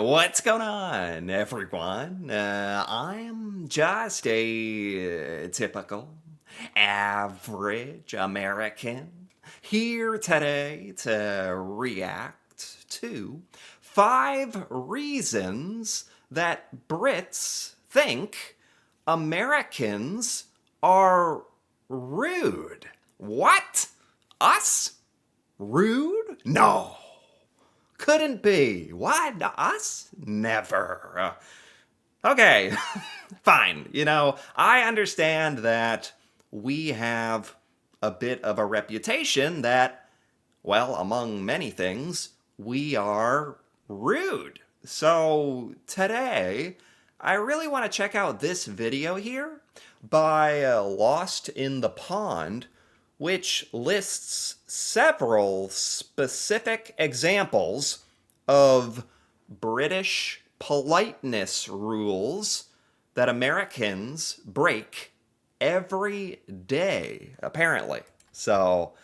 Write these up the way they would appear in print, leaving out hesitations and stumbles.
What's going on, everyone? I'm just a typical, average American here today to react to 5 reasons that Brits think Americans are rude. What? Us? Rude? No. Couldn't be. What? Us? Never. Okay, fine. I understand that we have a bit of a reputation that, well, among many things, we are rude. So today, I really want to check out this video here by Lost in the Pond, which lists several specific examples of British politeness rules that Americans break every day, apparently. So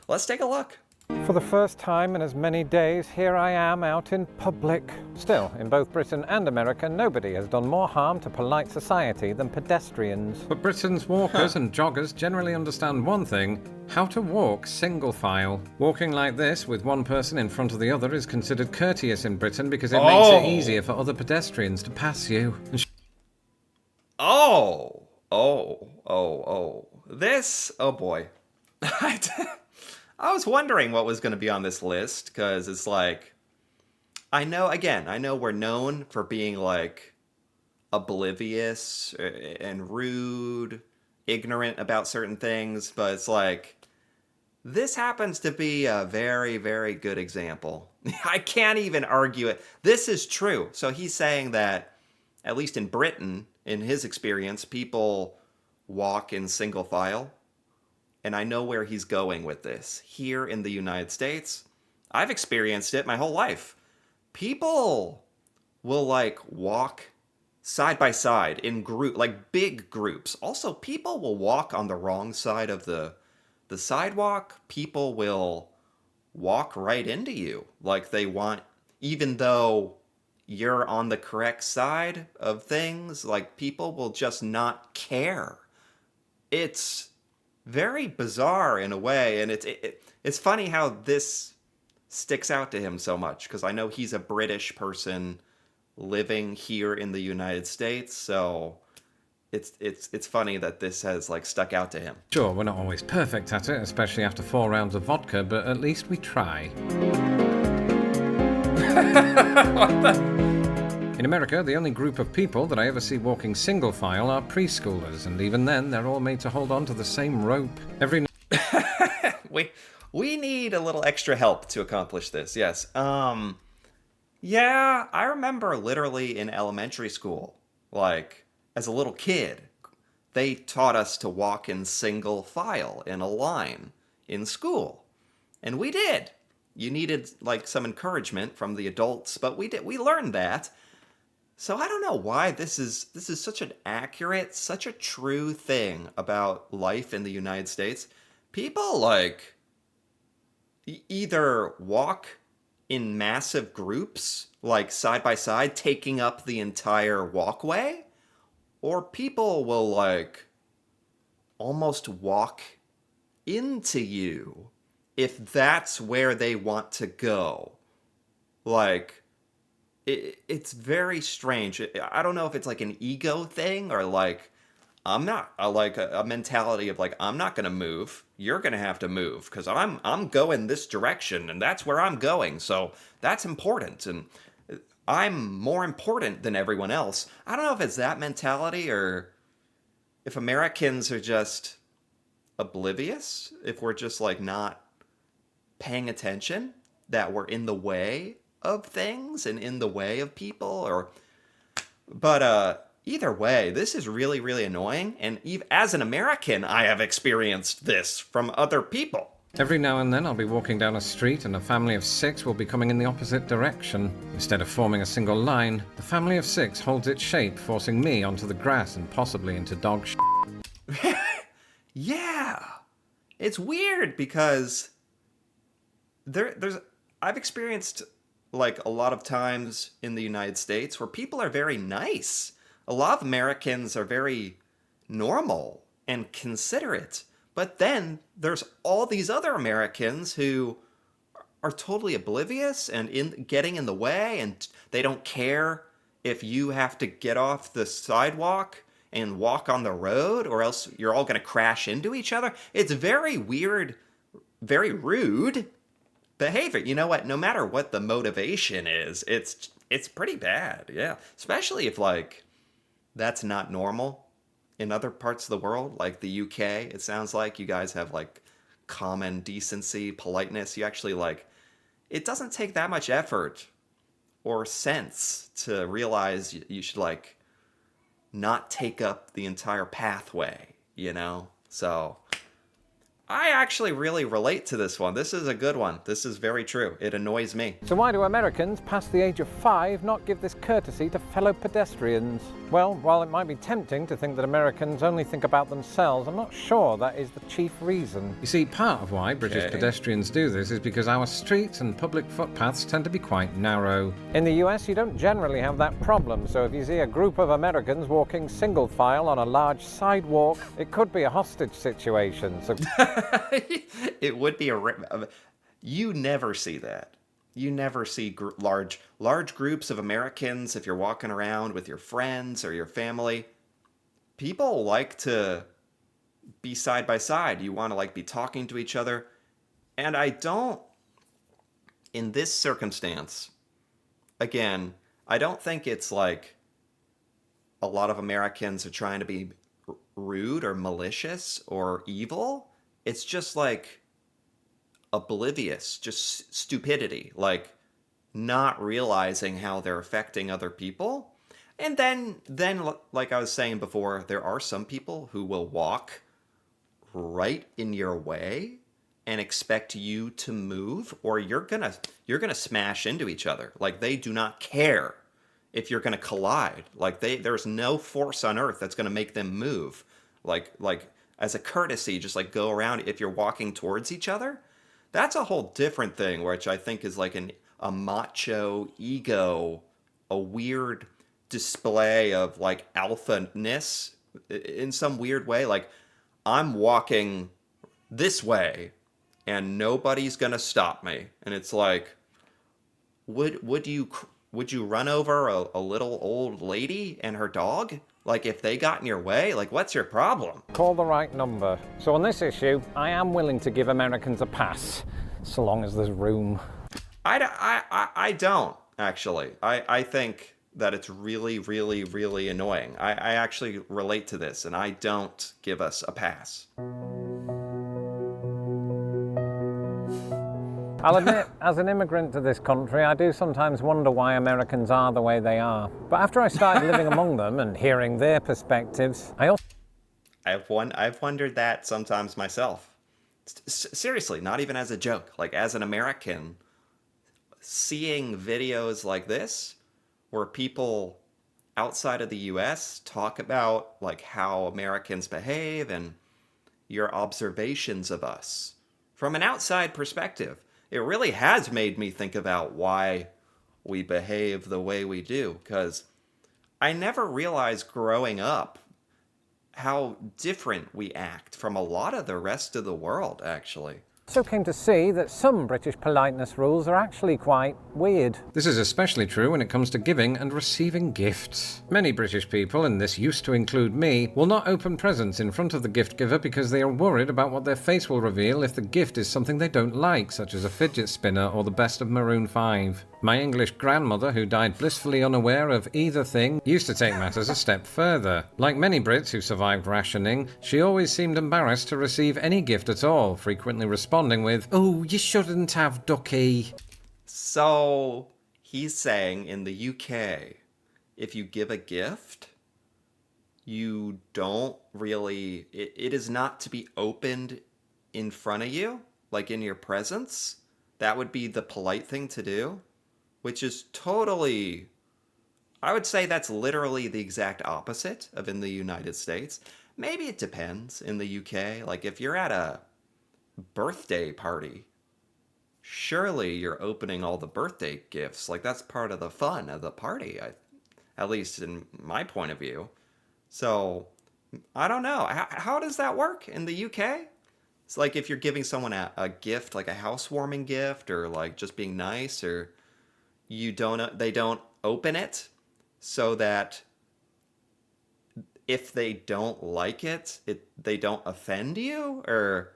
let's take a look. For the first time in as many days, here I am out in public. Still, in both Britain and America, nobody has done more harm to polite society than pedestrians. But Britain's walkers and joggers generally understand one thing: how to walk single file. Walking like this with one person in front of the other is considered courteous in Britain because it makes it easier for other pedestrians to pass you. Oh boy. I was wondering what was going to be on this list, because it's like, I know we're known for being like oblivious and rude, ignorant about certain things, but it's like, this happens to be a very, very good example. I can't even argue it. This is true. So he's saying that, at least in Britain, in his experience, people walk in single file. And I know where he's going with this. Here in the United States, I've experienced it my whole life. People will walk side by side in big groups. Also, people will walk on the wrong side of the sidewalk. People will walk right into you like they want, even though you're on the correct side of things. People will just not care. It's very bizarre in a way, and it's funny how this sticks out to him so much, because I know he's a British person living here in the United States, so it's funny that this has stuck out to him. Sure, we're not always perfect at it, especially after 4 rounds of vodka, but at least we try. What the? In America, the only group of people that I ever see walking single file are preschoolers, and even then, they're all made to hold on to the same rope. We need a little extra help to accomplish this, yes. Yeah, I remember literally in elementary school, as a little kid, they taught us to walk in single file in a line in school. And we did. You needed some encouragement from the adults, but we learned that. So I don't know why this is such an accurate, such a true thing about life in the United States. People either walk in massive groups, side by side, taking up the entire walkway, or people will almost walk into you if that's where they want to go. It's very strange. I don't know if it's an ego thing or I'm not a mentality of I'm not gonna move. You're gonna have to move because I'm going this direction and that's where I'm going. So that's important, and I'm more important than everyone else. I don't know if it's that mentality or if Americans are just oblivious. If we're just not paying attention that we're in the way of things and in the way of people, but either way, this is really, really annoying, and as an American, I have experienced this from other people. Every now and then I'll be walking down a street and a family of 6 will be coming in the opposite direction. Instead of forming a single line, the family of 6 holds its shape, forcing me onto the grass and possibly into dog shit. Yeah, it's weird because I've experienced like a lot of times in the United States where people are very nice. A lot of Americans are very normal and considerate. But then there's all these other Americans who are totally oblivious and in getting in the way, and they don't care if you have to get off the sidewalk and walk on the road, or else you're all going to crash into each other. It's very weird, very rude behavior. You know what? No matter what the motivation is, it's pretty bad. Yeah, especially if like that's not normal in other parts of the world, like the UK. It sounds like you guys have like common decency, politeness. You actually like it doesn't take that much effort or sense to realize you should like not take up the entire pathway, you know? So I actually really relate to this one. This is a good one. This is very true. It annoys me. So why do Americans past the age of 5 not give this courtesy to fellow pedestrians? Well, while it might be tempting to think that Americans only think about themselves, I'm not sure that is the chief reason. You see, part of why British Okay. pedestrians do this is because our streets and public footpaths tend to be quite narrow. In the US, you don't generally have that problem, so if you see a group of Americans walking single file on a large sidewalk, it could be a hostage situation. So It would be you never see that. You never see large groups of Americans if you're walking around with your friends or your family. People like to be side by side. You want to like be talking to each other. And I don't in this circumstance, again, I don't think it's like a lot of Americans are trying to be rude or malicious or evil. It's just like oblivious, just stupidity, like not realizing how they're affecting other people. And then like I was saying before, there are some people who will walk right in your way and expect you to move, or you're gonna smash into each other. Like they do not care if you're gonna collide. Like there's no force on earth that's gonna make them move. Like as a courtesy, just like go around if you're walking towards each other. That's a whole different thing, which I think is like a macho ego, a weird display of like alpha-ness in some weird way. Like I'm walking this way and nobody's gonna stop me. And it's like, would you run over a little old lady and her dog? Like if they got in your way, like what's your problem? call the right number. So on this issue, I am willing to give Americans a pass, so long as there's room. I don't actually. I think that it's really, really, really annoying. I actually relate to this, and I don't give us a pass. I'll admit, as an immigrant to this country, I do sometimes wonder why Americans are the way they are. But after I started living among them and hearing their perspectives, I also... I've wondered that sometimes myself. Seriously, not even as a joke. Like as an American, seeing videos like this, where people outside of the U.S. talk about like how Americans behave and your observations of us from an outside perspective, it really has made me think about why we behave the way we do. Because I never realized growing up how different we act from a lot of the rest of the world, actually. came to see that some British politeness rules are actually quite weird. This is especially true when it comes to giving and receiving gifts. Many British people, and this used to include me, will not open presents in front of the gift giver because they are worried about what their face will reveal if the gift is something they don't like, such as a fidget spinner or the best of Maroon 5. My English grandmother, who died blissfully unaware of either thing, used to take matters a step further. Like many Brits who survived rationing, she always seemed embarrassed to receive any gift at all, frequently responding with, "Oh, you shouldn't have, ducky." So he's saying in the UK, if you give a gift, you don't really, it is not to be opened in front of you, like in your presence. That would be the polite thing to do, which is totally, I would say that's literally the exact opposite of in the United States. Maybe it depends in the UK. Like if you're at a birthday party surely you're opening all the birthday gifts. Like that's part of the fun of the party, at least in my point of view. So I don't know. How does that work in the UK? It's like if you're giving someone a gift, like a housewarming gift, or like just being nice, or they don't open it, so that if they don't like it, they don't offend you. Or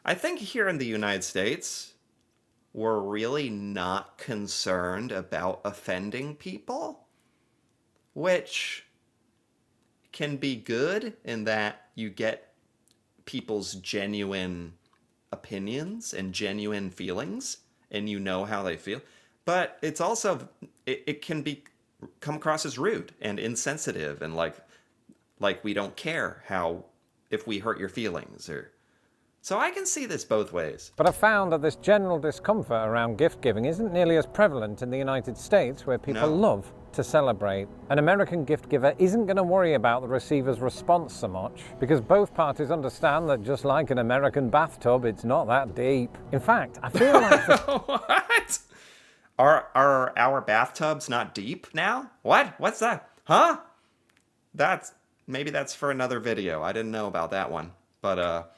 I think here in the United States, we're really not concerned about offending people, which can be good in that you get people's genuine opinions and genuine feelings, and you know how they feel. But it's also it can be come across as rude and insensitive, and like we don't care how if we hurt your feelings. Or so I can see this both ways. But I've found that this general discomfort around gift giving isn't nearly as prevalent in the United States, where people No. love to celebrate. An American gift giver isn't going to worry about the receiver's response so much, because both parties understand that just like an American bathtub, it's not that deep. In fact, I feel like What? Are our bathtubs not deep now? What? What's that? Huh? Maybe that's for another video. I didn't know about that one. But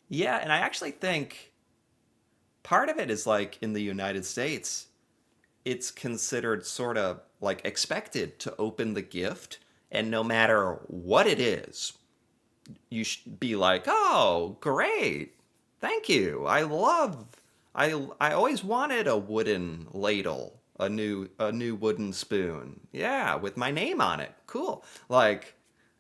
yeah, and I actually think part of it is like in the United States, it's considered sort of like expected to open the gift, and no matter what it is, you should be like, "Oh, great. Thank you. I always wanted a wooden ladle, a new wooden spoon. Yeah, with my name on it. Cool." Like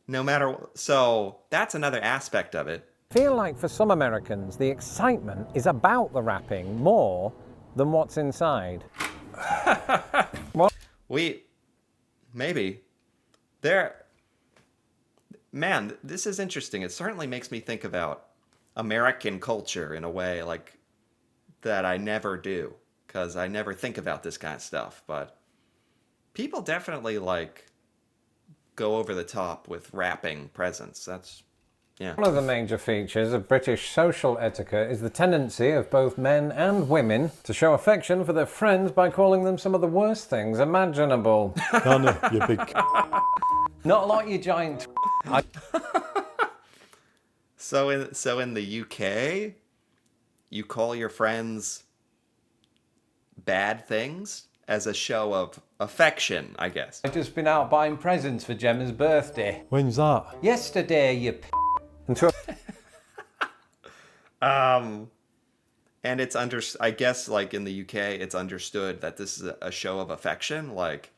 no matter so that's another aspect of it. I feel like for some Americans, the excitement is about the wrapping more than what's inside. Maybe there man, this is interesting. It certainly makes me think about American culture in a way like that I never do, because I never think about this kind of stuff. But people definitely like go over the top with wrapping presents. That's yeah. One of the major features of British social etiquette is the tendency of both men and women to show affection for their friends by calling them some of the worst things imaginable. Donna, you big. Not like you giant. So in the UK, you call your friends bad things as a show of affection, I guess. I've just been out buying presents for Gemma's birthday. When's that? Yesterday, you Until And it's I guess like in the UK, it's understood that this is a show of affection. Like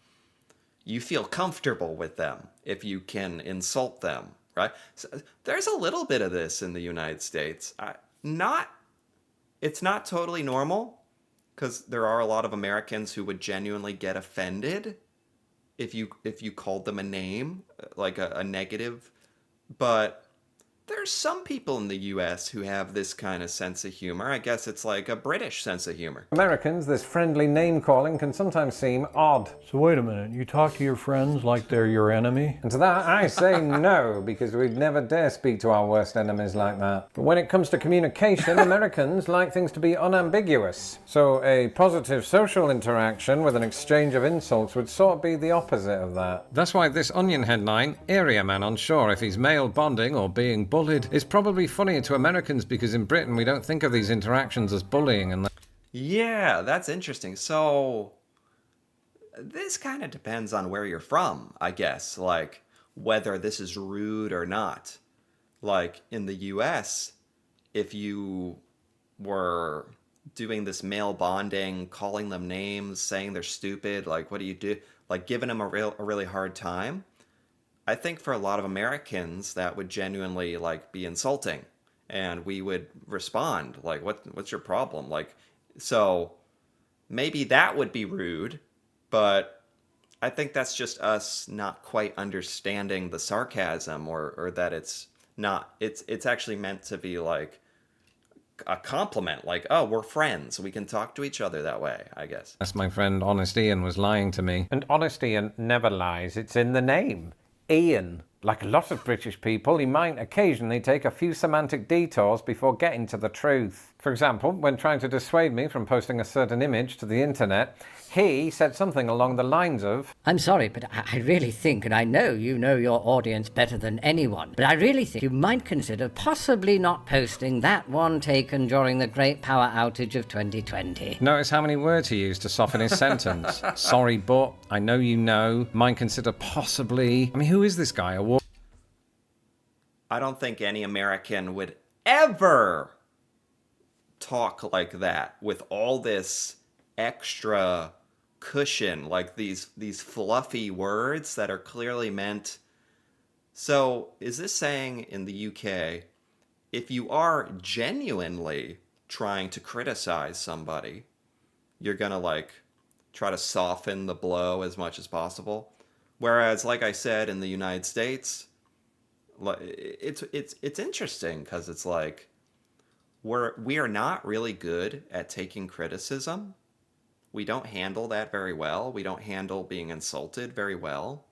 you feel comfortable with them if you can insult them, right? So there's a little bit of this in the United States. It's not totally normal, because there are a lot of Americans who would genuinely get offended if you called them a name, like a negative. But there's some people in the US who have this kind of sense of humor. I guess it's like a British sense of humor. Americans, this friendly name calling can sometimes seem odd. So wait a minute, you talk to your friends like they're your enemy? And to that, I say no, because we'd never dare speak to our worst enemies like that. But when it comes to communication, Americans like things to be unambiguous. So a positive social interaction with an exchange of insults would sort of be the opposite of that. That's why this Onion headline, Area Man unsure if he's male bonding or being bullied, is probably funnier to Americans, because in Britain we don't think of these interactions as bullying. And Yeah, that's interesting. So this kind of depends on where you're from, I guess, like whether this is rude or not. Like in the US, if you were doing this male bonding, calling them names, saying they're stupid, like what do you do? Like giving them a really hard time. I think for a lot of Americans that would genuinely like be insulting, and we would respond like, what's your problem? Like, so maybe that would be rude, but I think that's just us not quite understanding the sarcasm, or that it's actually meant to be like a compliment, like, oh, we're friends, we can talk to each other that way, I guess. that's my friend Honest Ian was lying to me. And Honest Ian never lies, it's in the name. Ian. Like a lot of British people, he might occasionally take a few semantic detours before getting to the truth. For example, when trying to dissuade me from posting a certain image to the internet, he said something along the lines of, I'm sorry, but I really think, and I know you know your audience better than anyone, but I really think you might consider possibly not posting that one taken during the great power outage of 2020. Notice how many words he used to soften his sentence. Sorry, but I know you know. Might consider possibly. I mean, who is this guy? I don't think any American would ever talk like that with all this extra cushion, like these fluffy words that are clearly meant. So, is this saying in the UK, if you are genuinely trying to criticize somebody, you're gonna like try to soften the blow as much as possible? Whereas, like I said, in the United States, it's interesting because it's like we are not really good at taking criticism. We don't handle that very well. We don't handle being insulted very well.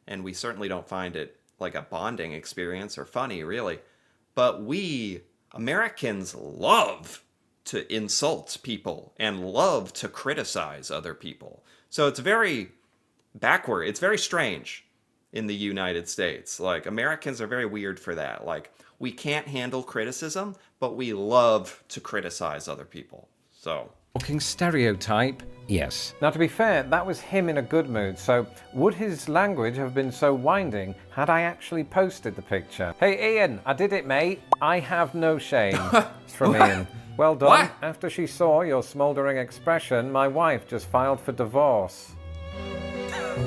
And we certainly don't find it like a bonding experience or funny, really. But we, Americans, love to insult people and love to criticize other people. So it's very backward. It's very strange in the United States. Like, Americans are very weird for that. Like, we can't handle criticism, but we love to criticize other people. So... walking stereotype? Yes. Now, to be fair, that was him in a good mood, so would his language have been so winding had I actually posted the picture? Hey, Ian, I did it, mate. I have no shame. It's from Ian. Well done. What? After she saw your smouldering expression, my wife just filed for divorce.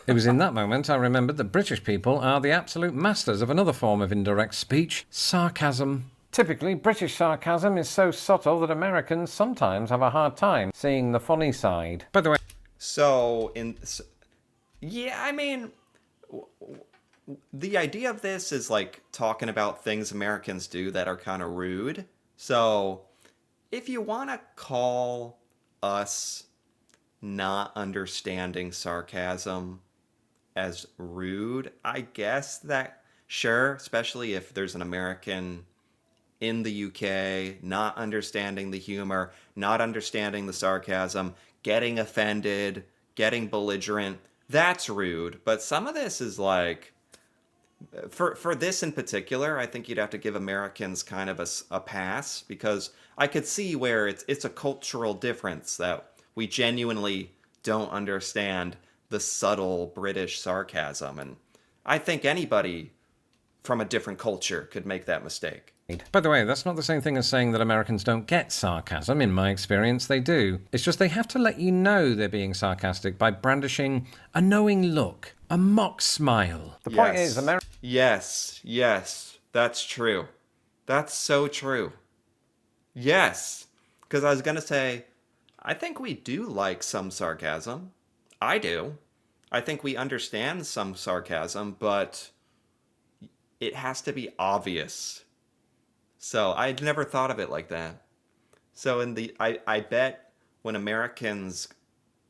It was in that moment I remembered that British people are the absolute masters of another form of indirect speech, sarcasm. Typically, British sarcasm is so subtle that Americans sometimes have a hard time seeing the funny side. By the way, yeah, I mean, the idea of this is like talking about things Americans do that are kind of rude. So if you want to call us not understanding sarcasm as rude, I guess that, sure, especially if there's an American in the UK not understanding the humor, not understanding the sarcasm, getting offended, getting belligerent, that's rude. But some of this is like, for this in particular, I think you'd have to give Americans kind of a pass, because I could see where it's a cultural difference that we genuinely don't understand the subtle British sarcasm. And I think anybody from a different culture could make that mistake. By the way, that's not the same thing as saying that Americans don't get sarcasm. In my experience, they do. It's just they have to let you know they're being sarcastic by brandishing a knowing look, a mock smile. The point is, Yes, that's true. That's so true. Yes. Because I was going to say, I think we do like some sarcasm. I do. I think we understand some sarcasm, but it has to be obvious. So I'd never thought of it like that. So I bet when Americans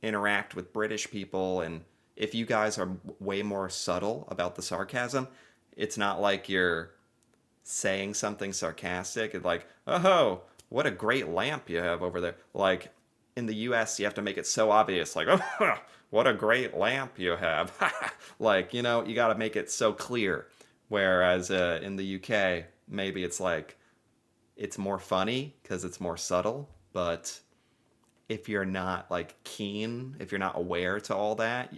interact with British people, and if you guys are way more subtle about the sarcasm, it's not like you're saying something sarcastic. It's like, oh, what a great lamp you have over there. Like in the US, you have to make it so obvious, like, oh, what a great lamp you have. Like, you know, you got to make it so clear. Whereas in the UK, maybe it's like, it's more funny because it's more subtle. But if you're not like keen, if you're not aware to all that,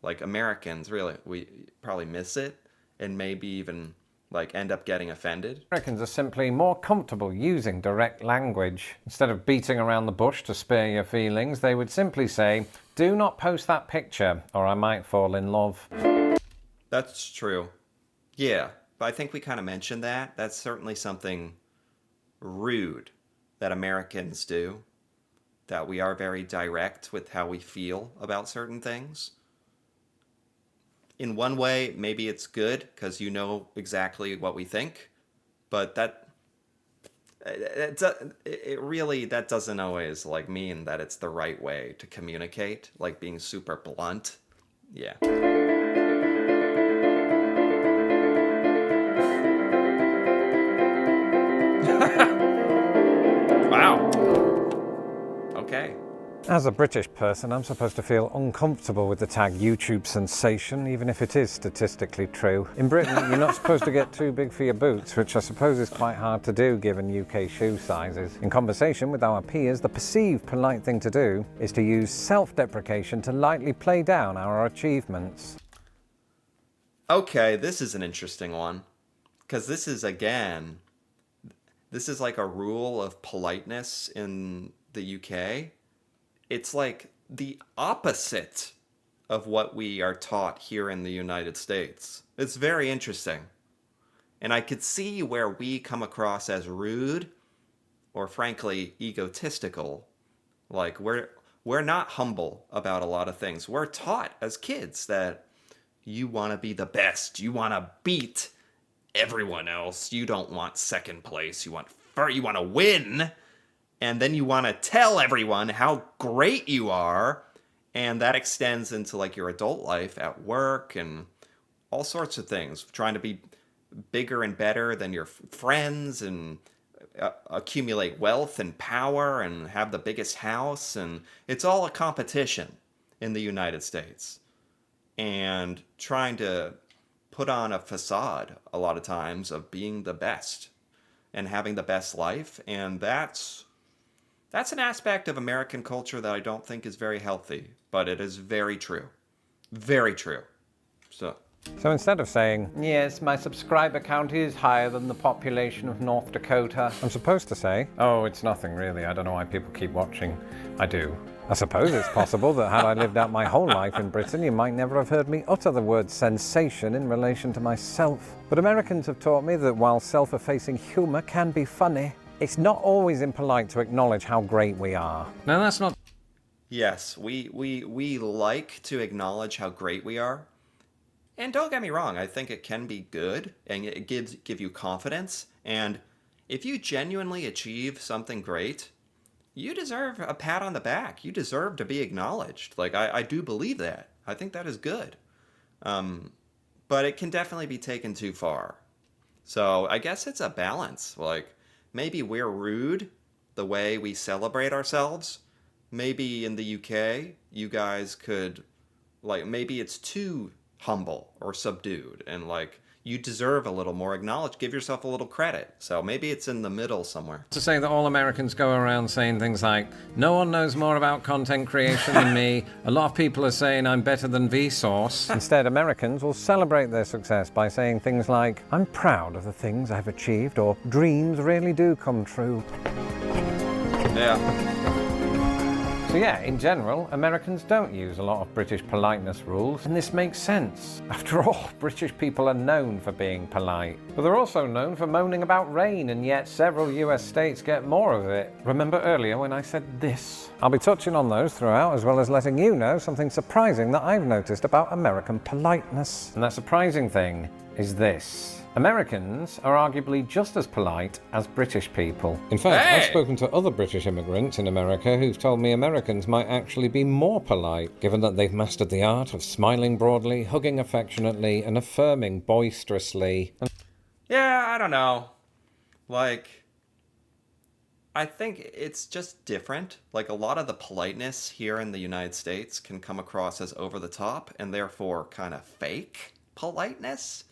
like Americans, really, we probably miss it and maybe even like end up getting offended. Americans are simply more comfortable using direct language. Instead of beating around the bush to spare your feelings, they would simply say, do not post that picture or I might fall in love. That's true. Yeah, but I think we kind of mentioned that. That's certainly something rude that Americans do, that we are very direct with how we feel about certain things. In one way, maybe it's good because you know exactly what we think, but that doesn't always like mean that it's the right way to communicate, like being super blunt. Yeah. Wow. As a British person, I'm supposed to feel uncomfortable with the tag YouTube sensation, even if it is statistically true. In Britain, you're not supposed to get too big for your boots, which I suppose is quite hard to do given UK shoe sizes. In conversation with our peers, the perceived polite thing to do is to use self-deprecation to lightly play down our achievements. Okay, this is an interesting one. Because this is like a rule of politeness in the UK. It's like the opposite of what we are taught here in the United States. It's very interesting. And I could see where we come across as rude or frankly egotistical. Like we're not humble about a lot of things. We're taught as kids that you want to be the best. You want to beat everyone else. You don't want second place. You want to win. And then you want to tell everyone how great you are. And that extends into like your adult life at work and all sorts of things. Trying to be bigger and better than your friends and accumulate wealth and power and have the biggest house. And it's all a competition in the United States. And trying to put on a facade a lot of times of being the best and having the best life. And that's an aspect of American culture that I don't think is very healthy, but it is very true. Very true. So instead of saying, yes, my subscriber count is higher than the population of North Dakota, I'm supposed to say, oh, it's nothing really. I don't know why people keep watching. I do. I suppose it's possible that had I lived out my whole life in Britain, you might never have heard me utter the word sensation in relation to myself. But Americans have taught me that while self-effacing humour can be funny, it's not always impolite to acknowledge how great we are. No, that's not. yes, we like to acknowledge how great we are. And don't get me wrong, I think it can be good and it give you confidence. And if you genuinely achieve something great, you deserve a pat on the back. You deserve to be acknowledged. Like, I do believe that. I think that is good. But it can definitely be taken too far. So I guess it's a balance. Like, maybe we're rude the way we celebrate ourselves. Maybe in the UK, you guys could, like, maybe it's too humble or subdued. And, like, you deserve a little more acknowledged. Give yourself a little credit. So maybe it's in the middle somewhere. To say that all Americans go around saying things like, no one knows more about content creation than me, a lot of people are saying I'm better than Vsauce. Instead, Americans will celebrate their success by saying things like, I'm proud of the things I've achieved, or dreams really do come true. Yeah. So yeah, in general, Americans don't use a lot of British politeness rules, and this makes sense. After all, British people are known for being polite. But they're also known for moaning about rain, and yet several US states get more of it. Remember earlier when I said this? I'll be touching on those throughout, as well as letting you know something surprising that I've noticed about American politeness. And that surprising thing is this. Americans are arguably just as polite as British people. In fact, Hey! I've spoken to other British immigrants in America who've told me Americans might actually be more polite, given that they've mastered the art of smiling broadly, hugging affectionately, and affirming boisterously. Yeah, I don't know. Like, I think it's just different. Like, a lot of the politeness here in the United States can come across as over the top and therefore kind of fake politeness.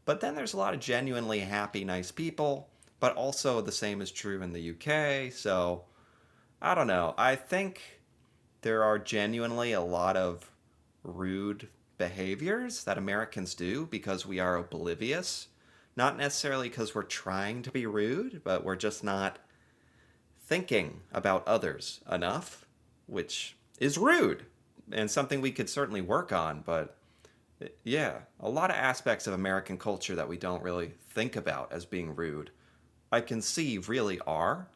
But then there's a lot of genuinely happy, nice people, but also the same is true in the UK. So, I don't know. I think there are genuinely a lot of rude behaviors that Americans do because we are oblivious. Not necessarily because we're trying to be rude, but we're just not thinking about others enough, which is rude and something we could certainly work on. But yeah, a lot of aspects of American culture that we don't really think about as being rude, I can see really are.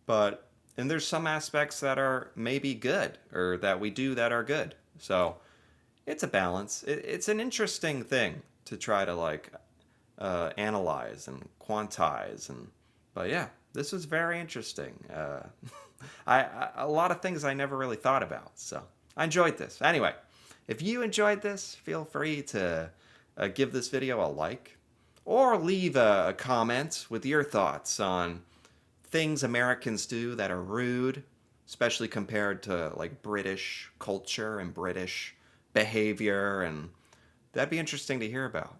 And there's some aspects that are maybe good or that we do that are good. So it's a balance. It's an interesting thing to try to like analyze and quantize. But yeah, this was very interesting. A lot of things I never really thought about. So I enjoyed this. Anyway, if you enjoyed this, feel free to give this video a like or leave a comment with your thoughts on things Americans do that are rude, especially compared to like British culture and British behavior, and that'd be interesting to hear about.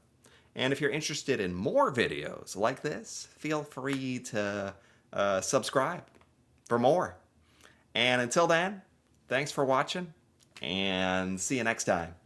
And if you're interested in more videos like this, feel free to subscribe for more. And until then, thanks for watching, and see you next time.